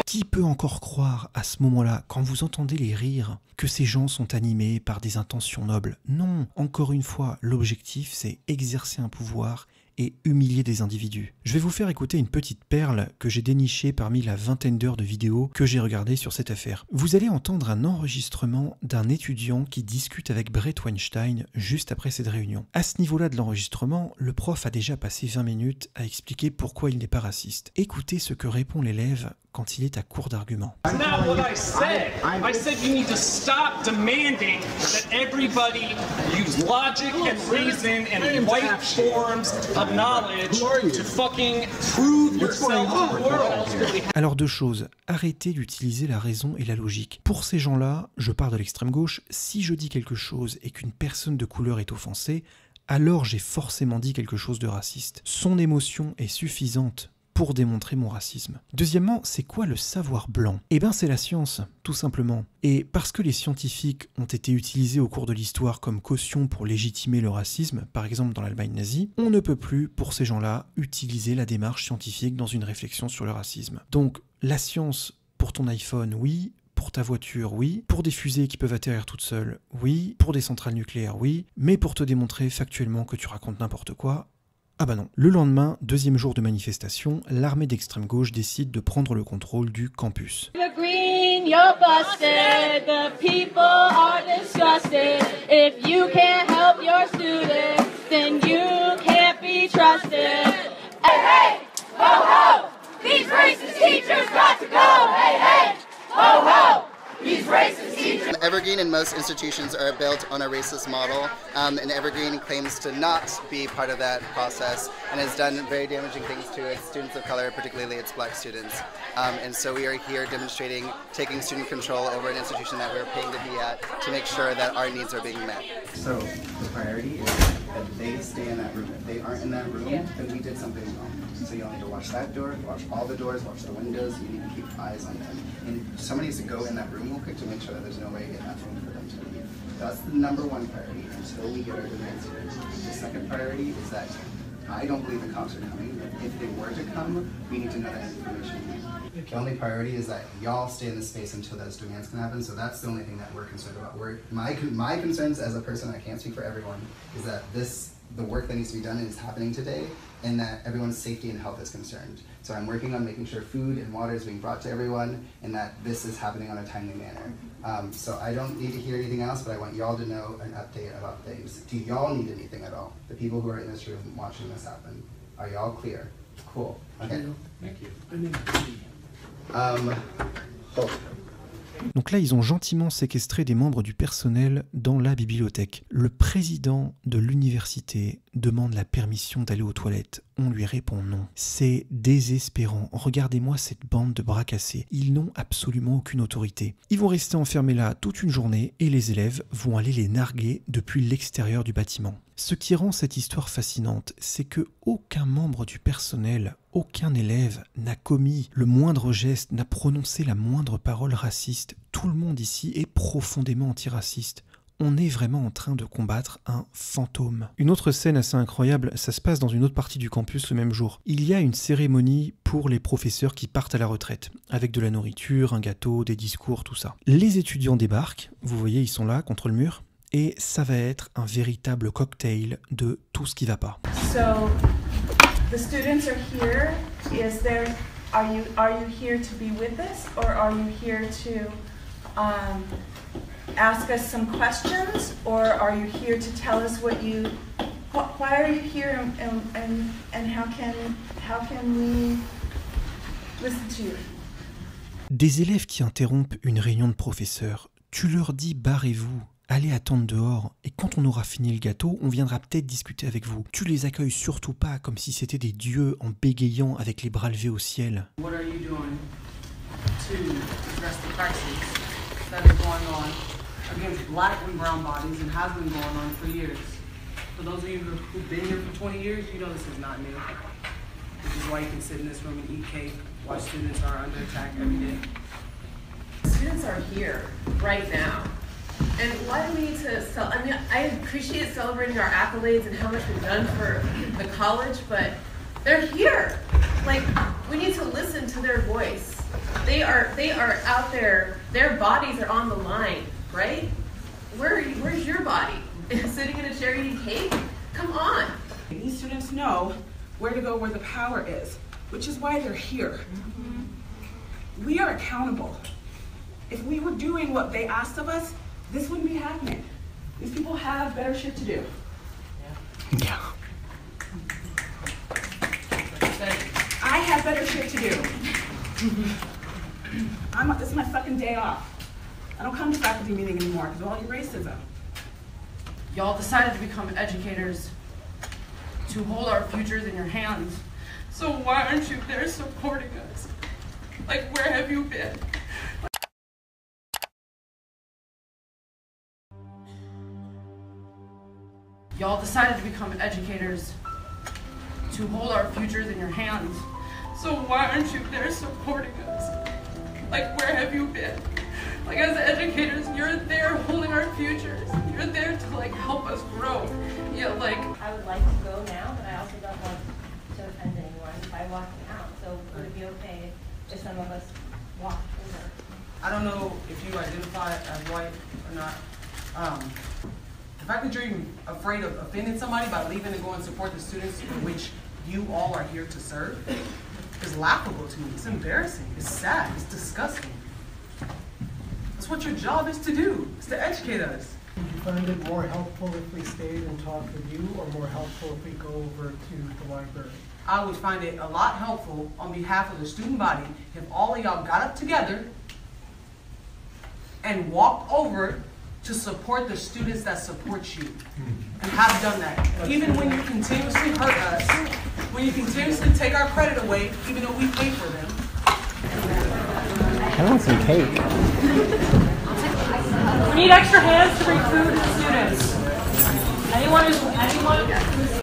Speaker 1: Qui peut encore croire à ce moment-là, quand vous entendez les rires, que ces gens sont animés par des intentions nobles? Non, encore une fois, l'objectif c'est exercer un pouvoir et humilier des individus. Je vais vous faire écouter une petite perle que j'ai dénichée parmi la vingtaine d'heures de vidéos que j'ai regardées sur cette affaire. Vous allez entendre un enregistrement d'un étudiant qui discute avec Bret Weinstein juste après cette réunion. À ce niveau-là de l'enregistrement, le prof a déjà passé 20 minutes à expliquer pourquoi il n'est pas raciste. Écoutez ce que répond l'élève quand il est à court d'arguments.
Speaker 5: That's not what I said. I said you need to stop demanding that everybody use logic and reason and white forms of knowledge to fucking prove yourself to the world.
Speaker 1: Alors deux choses, arrêtez d'utiliser la raison et la logique. Pour ces gens-là, je pars de l'extrême gauche, si je dis quelque chose et qu'une personne de couleur est offensée, alors j'ai forcément dit quelque chose de raciste. Son émotion est suffisante pour démontrer mon racisme. Deuxièmement, c'est quoi le savoir blanc? Eh ben c'est la science, tout simplement. Et parce que les scientifiques ont été utilisés au cours de l'histoire comme caution pour légitimer le racisme, par exemple dans l'Allemagne nazie, on ne peut plus, pour ces gens-là, utiliser la démarche scientifique dans une réflexion sur le racisme. Donc, la science pour ton iPhone, oui. Pour ta voiture, oui. Pour des fusées qui peuvent atterrir toutes seules, oui. Pour des centrales nucléaires, oui. Mais pour te démontrer factuellement que tu racontes n'importe quoi, ah bah non. Le lendemain, deuxième jour de manifestation, l'armée d'extrême gauche décide de prendre le contrôle du campus.
Speaker 20: The green, you're busted. The people are disgusted. If you can't help your students, then you can't be trusted. Hey, hey, ho, ho, these racist teachers got to go. Hey, hey, ho, ho, these racist teachers.
Speaker 10: Evergreen and most institutions are built on a racist model, and Evergreen claims to not be part of that process and has done very damaging things to its students of color, particularly its black students. And so we are here demonstrating taking student control over an institution that we're paying to be at to make sure that our needs are being met. So the priority is that they stay in that room. If they aren't in that room, then we did something wrong. So you'll need to watch that door, watch all the doors, watch the windows. You need to keep eyes on them. And somebody needs to go in that room real quick to make sure that there's no way in that room for them to leave. That's the #1 priority until we get our demands here. The second priority is that I don't believe the cops are coming. If they were to come, we need to know that information. The only priority is that y'all stay in this space until those demands can happen. So that's the only thing that we're concerned about. My concerns as a person, I can't speak for everyone, is that the work that needs to be done is happening today, and that everyone's safety and health is concerned. So I'm working on making sure food and water is being brought to everyone, and that this is happening on a timely manner. So I don't need to hear anything else, but I want y'all to know an update about things. Do y'all need anything at all? The people who are in this room watching this happen, are y'all clear? Cool. Okay.
Speaker 22: Thank you.
Speaker 1: Donc là, ils ont gentiment séquestré des membres du personnel dans la bibliothèque. Le président de l'université demande la permission d'aller aux toilettes. On lui répond non. C'est désespérant. Regardez-moi cette bande de bras cassés. Ils n'ont absolument aucune autorité. Ils vont rester enfermés là toute une journée et les élèves vont aller les narguer depuis l'extérieur du bâtiment. Ce qui rend cette histoire fascinante, c'est que aucun membre du personnel, aucun élève n'a commis le moindre geste, n'a prononcé la moindre parole raciste. Tout le monde ici est profondément antiraciste. On est vraiment en train de combattre un fantôme. Une autre scène assez incroyable, ça se passe dans une autre partie du campus le même jour. Il y a une cérémonie pour les professeurs qui partent à la retraite, avec de la nourriture, un gâteau, des discours, tout ça. Les étudiants débarquent, vous voyez, ils sont là, contre le mur, et ça va être un véritable cocktail de tout ce qui va pas.
Speaker 13: So, the students are here. Are you here to be with us, or are you here to ask us some questions, or are you here to tell us why are you here, and how can we listen to you?
Speaker 1: Des élèves qui interrompent une réunion de professeurs, tu leur dis barrez-vous, allez attendre dehors, et quand on aura fini le gâteau, on viendra peut-être discuter avec vous. Tu les accueilles surtout pas comme si c'était des dieux en bégayant avec les bras levés au ciel.
Speaker 6: What are you doing to address the crisis that is going on against black and brown bodies and has been going on for years? For those of you who've been here for 20 years, you know this is not new. This is why you can sit in this room and eat cake while students are under attack every day.
Speaker 14: Students are here right now. And why do we need to I mean, I appreciate celebrating our accolades and how much we've done for the college, but they're here. Like, we need to listen to their voice. They are out there, their bodies are on the line, right? Where's your body? Sitting in a chair eating cake? Come on.
Speaker 6: These students know where to go where the power is, which is why they're here. Mm-hmm. We are accountable. If we were doing what they asked of us, this wouldn't be happening. These people have better shit to do.
Speaker 1: Yeah.
Speaker 6: I have better shit to do. This is my fucking day off. I don't come to faculty meeting anymore because of all your racism.
Speaker 14: Y'all decided to become educators to hold our futures in your hands.
Speaker 18: So why aren't you there supporting us? Like, where have you been?
Speaker 14: Y'all decided to become educators to hold our futures in your hands.
Speaker 18: So why aren't you there supporting us? Like, where have you been? Like, as educators, you're there holding our futures. You're there to, like, help us grow. Yeah, like...
Speaker 15: I would like to go now, but I also don't want to offend anyone by walking out. So would it be okay if some of us walk over?
Speaker 6: I don't know if you identify as white or not. The fact that you're even afraid of offending somebody by leaving and going to support the students in which you all are here to serve is laughable to me. It's embarrassing. It's sad. It's disgusting. That's what your job is to do, is to educate us.
Speaker 24: Would you find it more helpful if we stayed and talked with you, or more helpful if we go over to the library?
Speaker 6: I would find it a lot helpful on behalf of the student body if all of y'all got up together and walked over to support the students that support you, and have done that. Even when you continuously hurt us, when you continuously take our credit away, even though we pay for them.
Speaker 16: I want some cake.
Speaker 8: We need extra hands to bring food to the students. Anyone?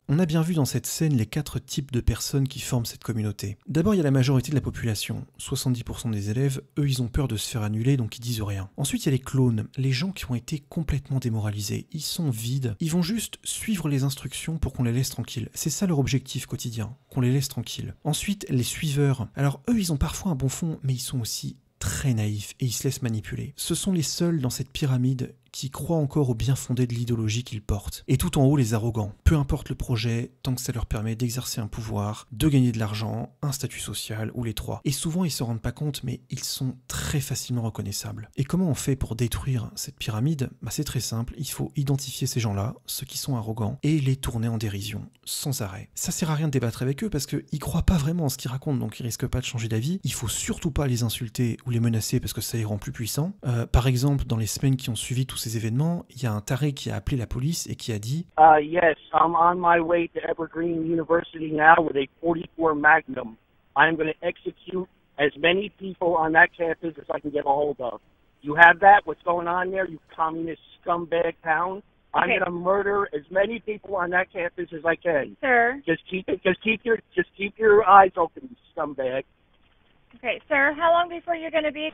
Speaker 1: On a bien vu dans cette scène les 4 types de personnes qui forment cette communauté. D'abord, il y a la majorité de la population. 70% des élèves, eux, ils ont peur de se faire annuler, donc ils disent rien. Ensuite, il y a les clones, les gens qui ont été complètement démoralisés. Ils sont vides. Ils vont juste suivre les instructions pour qu'on les laisse tranquilles. C'est ça leur objectif quotidien, qu'on les laisse tranquilles. Ensuite, les suiveurs. Alors, eux, ils ont parfois un bon fond, mais ils sont aussi très naïfs et ils se laissent manipuler. Ce sont les seuls dans cette pyramide qui croient encore au bien fondé de l'idéologie qu'ils portent. Et tout en haut, les arrogants. Peu importe le projet, tant que ça leur permet d'exercer un pouvoir, de gagner de l'argent, un statut social, ou les 3. Et souvent, ils se rendent pas compte, mais ils sont très facilement reconnaissables. Et comment on fait pour détruire cette pyramide? C'est très simple, il faut identifier ces gens-là, ceux qui sont arrogants, et les tourner en dérision, sans arrêt. Ça sert à rien de débattre avec eux, parce qu'ils croient pas vraiment en ce qu'ils racontent, donc ils risquent pas de changer d'avis. Il faut surtout pas les insulter ou les menacer, parce que ça les rend plus puissants. Par exemple, dans les semaines qui ont suivi tous ces événements, il y a un taré qui a appelé la police et qui a dit
Speaker 17: Yes, I'm on my way to Evergreen University now with a 44 Magnum. I'm going to execute as many people on that campus as I can get a hold of. You have that? What's going on there, you communist scumbag town? I'm going to murder as many people on that campus as I can.
Speaker 21: Sir.
Speaker 17: Just keep your eyes open, you scumbag.
Speaker 21: Okay, sir, how long before you're going to be...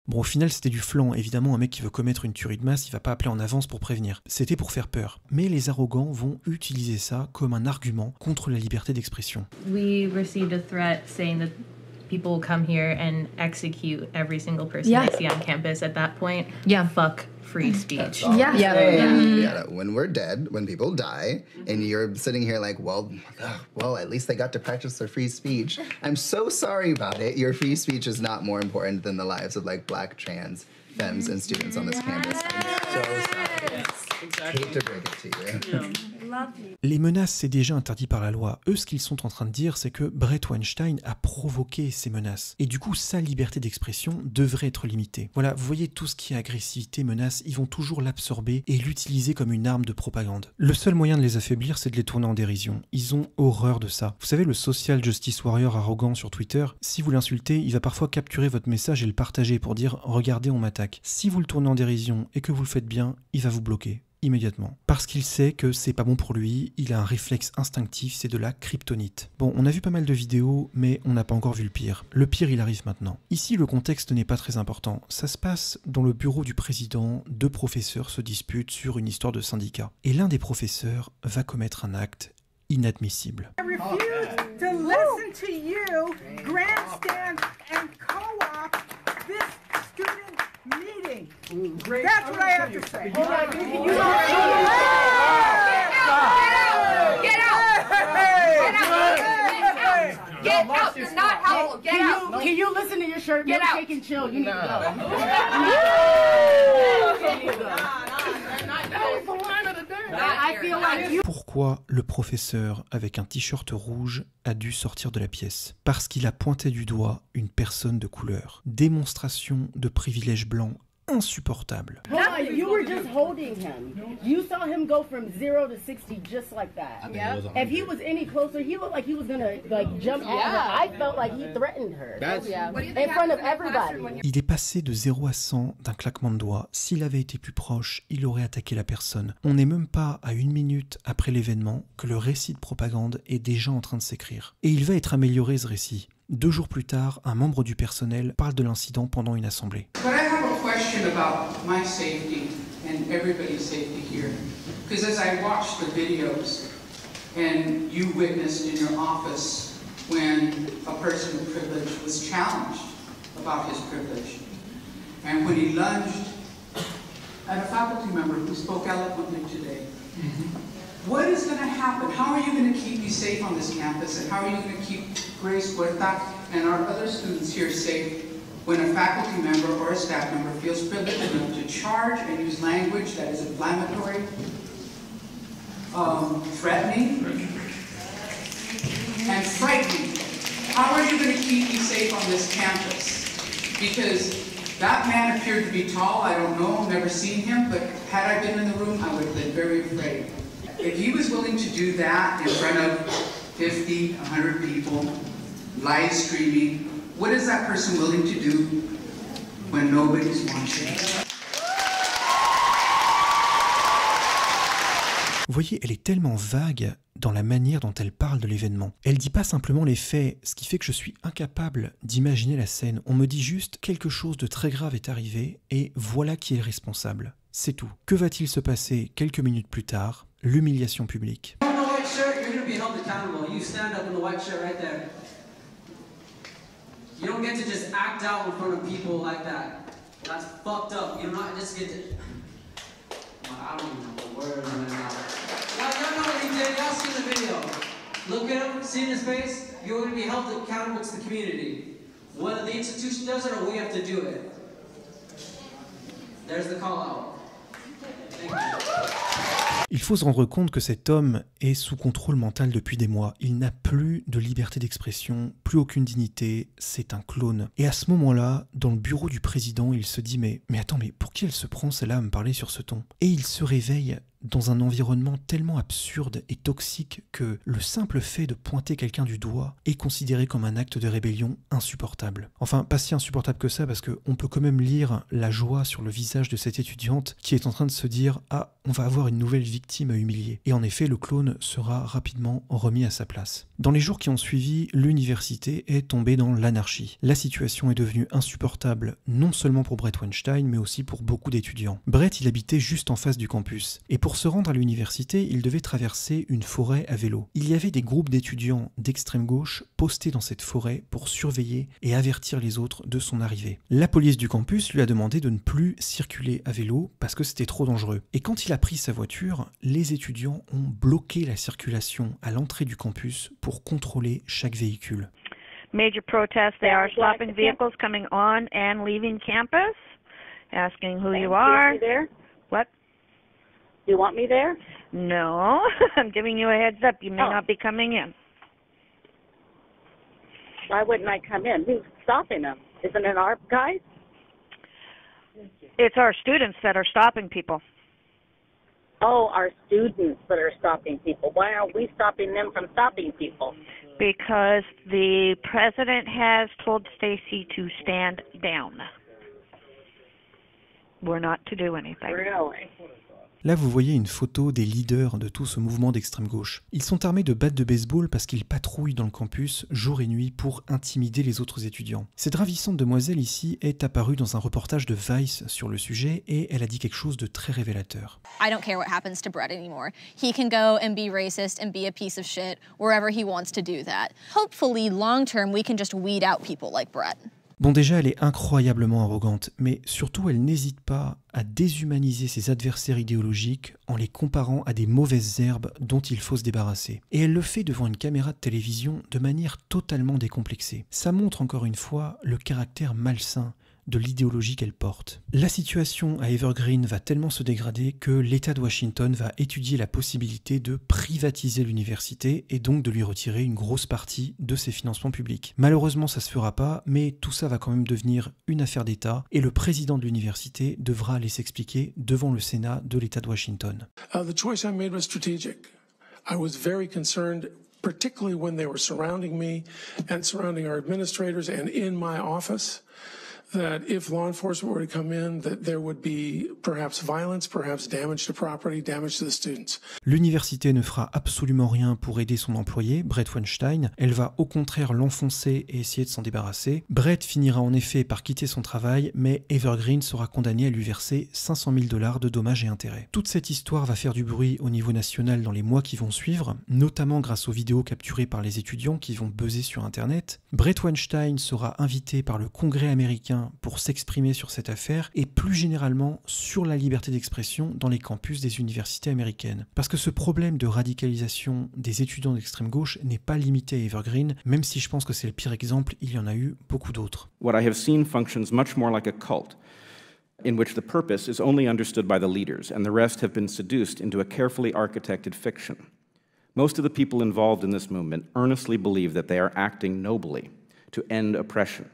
Speaker 1: Bon, au final, c'était du flan. Évidemment, un mec qui veut commettre une tuerie de masse, il va pas appeler en avance pour prévenir. C'était pour faire peur. Mais les arrogants vont utiliser ça comme un argument contre la liberté d'expression.
Speaker 19: We received a threat saying that people will come here and execute every single person they see on campus. At that point, fuck free speech.
Speaker 23: When we're dead, when people die, and you're sitting here like, well, at least they got to practice their free speech. I'm so sorry about it. Your free speech is not more important than the lives of like black, trans, femmes, and students on this campus. I'm so sorry. Hate to break it to you.
Speaker 1: Les menaces, c'est déjà interdit par la loi. Eux, ce qu'ils sont en train de dire, c'est que Bret Weinstein a provoqué ces menaces. Et du coup, sa liberté d'expression devrait être limitée. Voilà, vous voyez, tout ce qui est agressivité, menace, ils vont toujours l'absorber et l'utiliser comme une arme de propagande. Le seul moyen de les affaiblir, c'est de les tourner en dérision. Ils ont horreur de ça. Vous savez, le social justice warrior arrogant sur Twitter, si vous l'insultez, il va parfois capturer votre message et le partager pour dire « Regardez, on m'attaque ». Si vous le tournez en dérision et que vous le faites bien, il va vous bloquer. Immédiatement. Parce qu'il sait que c'est pas bon pour lui, il a un réflexe instinctif, c'est de la kryptonite. Bon, on a vu pas mal de vidéos, mais on n'a pas encore vu le pire. Le pire, il arrive maintenant. Ici, le contexte n'est pas très important. Ça se passe dans le bureau du président, 2 professeurs se disputent sur une histoire de syndicat. Et l'un des professeurs va commettre un acte inadmissible.
Speaker 25: I refuse to listen to you grandstand and co-op this student meeting. That's what I have to say.
Speaker 21: Get out! Get out! You're not helpful. Get out!
Speaker 25: Can you listen to your shirt?
Speaker 21: Get out!
Speaker 25: Shake and chill. You need to go. I feel like you.
Speaker 1: Pourquoi le professeur avec un t-shirt rouge a dû sortir de la pièce? Parce qu'il a pointé du doigt une personne de couleur. Démonstration de privilège blanc insupportable.
Speaker 25: You were just holding him. You saw him go from 0 to 60 just like that. If he was any closer, he looked like he was gonna like jump at her. I felt like he threatened her in front of everybody.
Speaker 1: Il est passé de 0 à 100 d'un claquement de doigts. S'il avait été plus proche, il aurait attaqué la personne. On n'est même pas à 1 minute après l'événement que le récit de propagande est déjà en train de s'écrire. Et il va être amélioré ce récit. 2 jours plus tard, un membre du personnel parle de l'incident pendant une assemblée.
Speaker 26: But I have a question about my safety and everybody's safety here. Because as I watched the videos and you witnessed in your office when a person of privilege was challenged about his privilege, and when he lunged at a faculty member who spoke eloquently today. What is going to happen? How are you going to keep me safe on this campus? And how are you going to keep Grace Huerta and our other students here safe when a faculty member or a staff member feels privileged enough to charge and use language that is inflammatory, threatening, and frightening? How are you going to keep me safe on this campus? Because That man appeared to be tall. I don't know, never seen him, but had I been in the room, I would have been very afraid. If he was willing to do that in front of 50, 100 people, live streaming, what is that person willing to do when nobody's watching?
Speaker 1: Vous voyez, elle est tellement vague dans la manière dont elle parle de l'événement. Elle dit pas simplement les faits, ce qui fait que je suis incapable d'imaginer la scène. On me dit juste quelque chose de très grave est arrivé et voilà qui est le responsable. C'est tout. Que va-t-il se passer quelques minutes plus tard? L'humiliation publique.
Speaker 2: You don't get to just act out in front of people like that. That's fucked up. You don't just get to... I don't even know the word right now. Y'all know what he did. Y'all seen the video. Look at him, see his face. You're going to be held accountable to the community. Whether the institution does it or we have to do it. There's the call out. Thank you.
Speaker 1: Il faut se rendre compte que cet homme est sous contrôle mental depuis des mois. Il n'a plus de liberté d'expression, plus aucune dignité, c'est un clone. Et à ce moment-là, dans le bureau du président, il se dit mais attends, mais pour qui elle se prend celle-là à me parler sur ce ton? Et il se réveille dans un environnement tellement absurde et toxique que le simple fait de pointer quelqu'un du doigt est considéré comme un acte de rébellion insupportable. Enfin, pas si insupportable que ça, parce qu'on peut quand même lire la joie sur le visage de cette étudiante qui est en train de se dire « Ah, on va avoir une nouvelle victime à humilier ». Et en effet, le clone sera rapidement remis à sa place. Dans les jours qui ont suivi, l'université est tombée dans l'anarchie. La situation est devenue insupportable, non seulement pour Brett Weinstein, mais aussi pour beaucoup d'étudiants. Brett, il habitait juste en face du campus. Et pour se rendre à l'université, il devait traverser une forêt à vélo. Il y avait des groupes d'étudiants d'extrême gauche postés dans cette forêt pour surveiller et avertir les autres de son arrivée. La police du campus lui a demandé de ne plus circuler à vélo parce que c'était trop dangereux. Et quand il a pris sa voiture, les étudiants ont bloqué la circulation à l'entrée du campus pour contrôler chaque véhicule.
Speaker 4: Major protests, they are stopping vehicles coming on and leaving campus, asking who you are. What?
Speaker 7: You want me there?
Speaker 4: No, I'm giving you a heads up. You may not be coming in.
Speaker 7: Why wouldn't I come in? Who's stopping them? Isn't it our guys?
Speaker 4: It's our students that are stopping people.
Speaker 7: Oh, our students that are stopping people. Why aren't we stopping them from stopping people?
Speaker 4: Because the president has told Stacy to stand down. We're not to do anything.
Speaker 7: Really?
Speaker 1: Là, vous voyez une photo des leaders de tout ce mouvement d'extrême gauche. Ils sont armés de battes de baseball parce qu'ils patrouillent dans le campus jour et nuit pour intimider les autres étudiants. Cette ravissante demoiselle ici est apparue dans un reportage de Vice sur le sujet et elle a dit quelque chose de très révélateur.
Speaker 9: I don't care what happens to Brett anymore. He can go and be racist and be a piece of shit wherever he wants to do that. Hopefully, long term, we can just weed out people like Brett.
Speaker 1: Bon, déjà, elle est incroyablement arrogante, mais surtout, elle n'hésite pas à déshumaniser ses adversaires idéologiques en les comparant à des mauvaises herbes dont il faut se débarrasser. Et elle le fait devant une caméra de télévision de manière totalement décomplexée. Ça montre encore une fois le caractère malsain de l'idéologie qu'elle porte. La situation à Evergreen va tellement se dégrader que l'État de Washington va étudier la possibilité de privatiser l'université et donc de lui retirer une grosse partie de ses financements publics. Malheureusement, ça se fera pas, mais tout ça va quand même devenir une affaire d'État et le président de l'université devra aller s'expliquer devant le Sénat de l'État de Washington.
Speaker 11: The choice I made was strategic. I was very concerned, particularly when they were surrounding me and surrounding our administrators and in my office, that if law enforcement were to come in, that there would be perhaps violence, perhaps damage to property, damage to the students.
Speaker 1: L'université ne fera absolument rien pour aider son employé, Brett Weinstein. Elle va au contraire l'enfoncer et essayer de s'en débarrasser. Brett finira en effet par quitter son travail, mais Evergreen sera condamné à lui verser $500 000 de dommages et intérêts. Toute cette histoire va faire du bruit au niveau national dans les mois qui vont suivre, notamment grâce aux vidéos capturées par les étudiants qui vont buzzer sur Internet. Brett Weinstein sera invité par le Congrès américain pour s'exprimer sur cette affaire et plus généralement sur la liberté d'expression dans les campus des universités américaines. Parce que ce problème de radicalisation des étudiants d'extrême gauche n'est pas limité à Evergreen, même si je pense que c'est le pire exemple, il y en a eu beaucoup d'autres.
Speaker 12: What I have seen functions much more like a cult, in which the purpose is only understood by the leaders and the rest have been seduced into a carefully architected fiction. Most of the people involved in this movement earnestly believe that they are acting nobly to end oppression.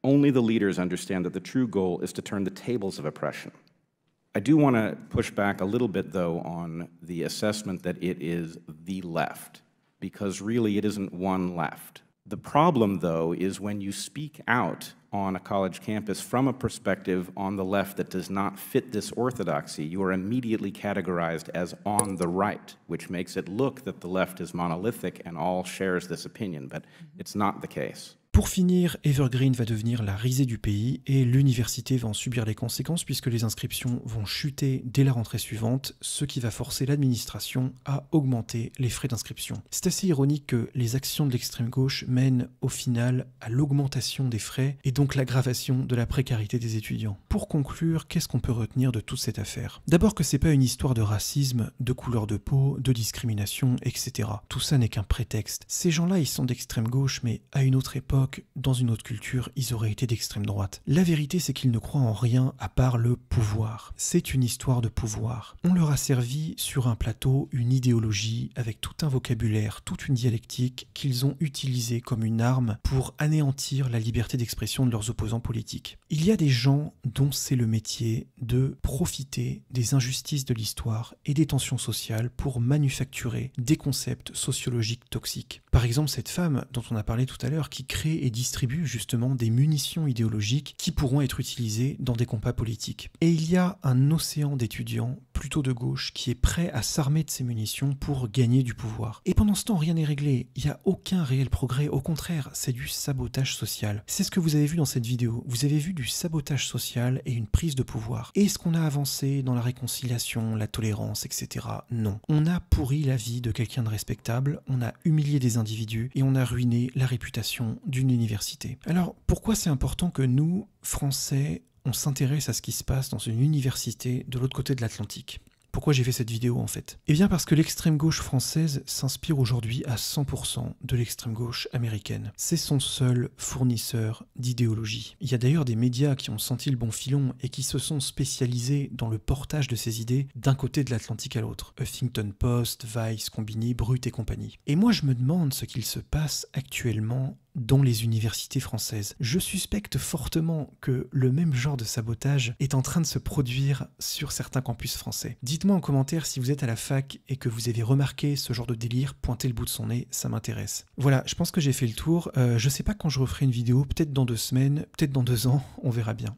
Speaker 12: only the leaders understand that the true goal is to turn the tables of oppression. I do want to push back a little bit, though, on the assessment that it is the left, because really it isn't one left. The problem, though, is when you speak out on a college campus from a perspective on the left that does not fit this orthodoxy, you are immediately categorized as on the right, which makes it look that the left is monolithic and all shares this opinion, but it's not the case.
Speaker 1: Pour finir, Evergreen va devenir la risée du pays et l'université va en subir les conséquences puisque les inscriptions vont chuter dès la rentrée suivante, ce qui va forcer l'administration à augmenter les frais d'inscription. C'est assez ironique que les actions de l'extrême gauche mènent au final à l'augmentation des frais et donc l'aggravation de la précarité des étudiants. Pour conclure, qu'est-ce qu'on peut retenir de toute cette affaire? D'abord que c'est pas une histoire de racisme, de couleur de peau, de discrimination, etc. Tout ça n'est qu'un prétexte. Ces gens-là, ils sont d'extrême gauche, mais à une autre époque, dans une autre culture, ils auraient été d'extrême droite. La vérité, c'est qu'ils ne croient en rien à part le pouvoir. C'est une histoire de pouvoir. On leur a servi sur un plateau une idéologie avec tout un vocabulaire, toute une dialectique qu'ils ont utilisée comme une arme pour anéantir la liberté d'expression de leurs opposants politiques. Il y a des gens dont c'est le métier de profiter des injustices de l'histoire et des tensions sociales pour manufacturer des concepts sociologiques toxiques. Par exemple, cette femme dont on a parlé tout à l'heure qui crée et distribue justement des munitions idéologiques qui pourront être utilisées dans des combats politiques. Et il y a un océan d'étudiants, plutôt de gauche, qui est prêt à s'armer de ces munitions pour gagner du pouvoir. Et pendant ce temps, rien n'est réglé. Il n'y a aucun réel progrès. Au contraire, c'est du sabotage social. C'est ce que vous avez vu dans cette vidéo. Vous avez vu du sabotage social et une prise de pouvoir. Est-ce qu'on a avancé dans la réconciliation, la tolérance, etc. Non. On a pourri la vie de quelqu'un de respectable, on a humilié des individus et on a ruiné la réputation d'une université. Alors, pourquoi c'est important que nous, Français, on s'intéresse à ce qui se passe dans une université de l'autre côté de l'Atlantique? Pourquoi j'ai fait cette vidéo en fait? Eh bien parce que l'extrême gauche française s'inspire aujourd'hui à 100% de l'extrême gauche américaine. C'est son seul fournisseur d'idéologie. Il y a d'ailleurs des médias qui ont senti le bon filon et qui se sont spécialisés dans le portage de ces idées d'un côté de l'Atlantique à l'autre. Huffington Post, Vice, Combini, Brut et compagnie. Et moi je me demande ce qu'il se passe actuellement dans les universités françaises. Je suspecte fortement que le même genre de sabotage est en train de se produire sur certains campus français. Dites-moi en commentaire si vous êtes à la fac et que vous avez remarqué ce genre de délire, pointez le bout de son nez, ça m'intéresse. Voilà, je pense que j'ai fait le tour. Je sais pas quand je referai une vidéo, peut-être dans 2 semaines, peut-être dans 2 ans, on verra bien.